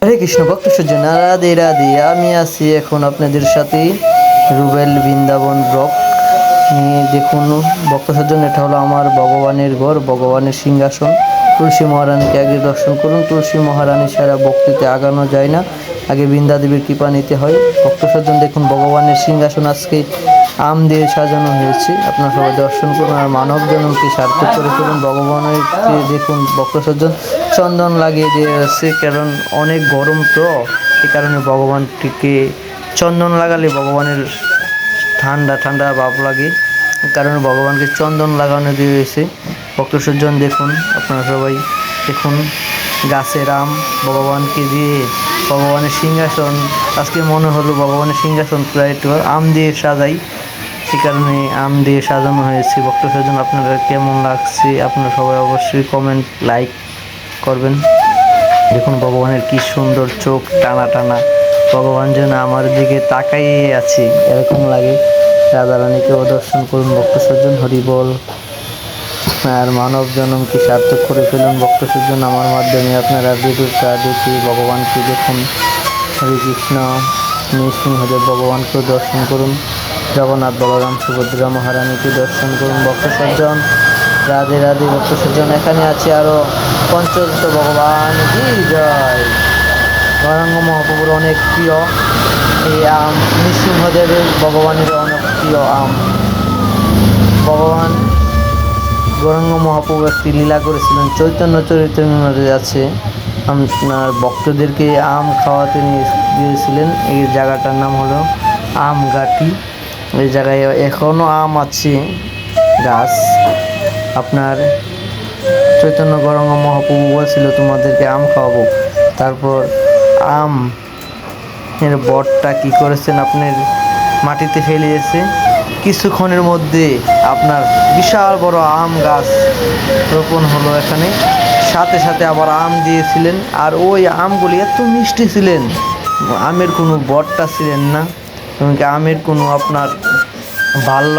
হরে কৃষ্ণ ভক্ত সজ্জন রাধে রাধে। আমি আছি এখন আপনাদের সাথে রুবেল বৃন্দাবন ব্লক নিয়ে। দেখুন ভক্ত সজ্জন, এটা হলো আমার ভগবানের ঘর, ভগবানের সিংহাসন। তুলসী মহারানীকে আগে দর্শন করুন। তুলসী মহারানী ছাড়া ভক্তিতে আগানো যায় না, আগে বৃন্দা দেবীর কৃপা নিতে হয়। ভক্ত সজ্জন দেখুন, ভগবানের সিংহাসন আজকে আম দিয়ে সাজানো হয়েছে। আপনারা সবাই দর্শন করুন আর মানব জন্মকে সার্থক করে ফেলুন। ভগবানের দেখুন ভক্ত সজ্জন চন্দন লাগিয়ে দিয়েছে, কারণ অনেক গরম তো, এই কারণে ভগবানটিকে চন্দন লাগালে ভগবানের ঠান্ডা ঠান্ডা ভাব লাগে, কারণ ভগবানকে চন্দন লাগানো দিয়েছে। ভক্ত সজ্জন দেখুন, আপনারা সবাই দেখুন গাছের আম ভগবানকে দিয়ে ভগবানের সিংহাসন। আজকে মনে হলো ভগবানের সিংহাসন প্রায় একটু আম দিয়ে সাজাই, এই কারণে আম দিয়ে সাজানো হয়েছে। ভক্ত সজ্জন আপনারা কেমন লাগছে আপনারা সবাই অবশ্যই কমেন্ট লাইক করবেন। দেখুন ভগবানের কি সুন্দর চোখ টানা টানা, ভগবান যেন আমার দিকে তাকাইয়ে আছে এরকম লাগে। রাধারানীকেও দর্শন করুন ভক্ত সজ্জন, হরি বল। আর মানব জন্মকে সার্থক করে ফেলুন ভক্ত সজ্জন। আমার মাধ্যমে আপনারা ভিডিওটা দেখে ভগবানকে দেখুন। হরে কৃষ্ণ। নৃসিংহদেব ভগবানকেও দর্শন করুন। জগন্নাথ বলরাম সুভদ্রা মহারানীকে দর্শন করুন ভক্ত সজ্জন। রাধে রাধে ভক্ত সজ্জন। এখানে আছে আরও পঞ্চদশ ভগবান কি জয়। গৌরাঙ্গ মহাপ্রভুর অনেক প্রিয় এই আম, নৃসিংহদেবের ভগবানের অনেক প্রিয় আম। ভগবান গৌরাঙ্গ মহাপ্রভু একটি লীলা করেছিলেন, চৈতন্য চরিতামৃতে আছে, আপনার ভক্তদেরকে আম খাওয়াতে নিয়ে গিয়েছিলেন। এই জায়গাটার নাম হলো আমঘাটি। এই জায়গায় এখনও আম আছে গাছ। আপনার চৈতন্য গৌরাঙ্গ মহাপ্রভু বলছিল তোমাদেরকে আম খাওয়াবো। তারপর আম এর বটটা কি করেছেন, আপনার মাটিতে ফেলিয়েছে। কিছুক্ষণের মধ্যে আপনার বিশাল বড় আম গাছ রোপণ হলো এখানে। সাথে সাথে আবার আম দিয়েছিলেন, আর ওই আমগুলি এত মিষ্টি ছিলেন, আমের কোনো বটটা ছিলেন না, এমনকি আমের কোনো আপনার বাল্য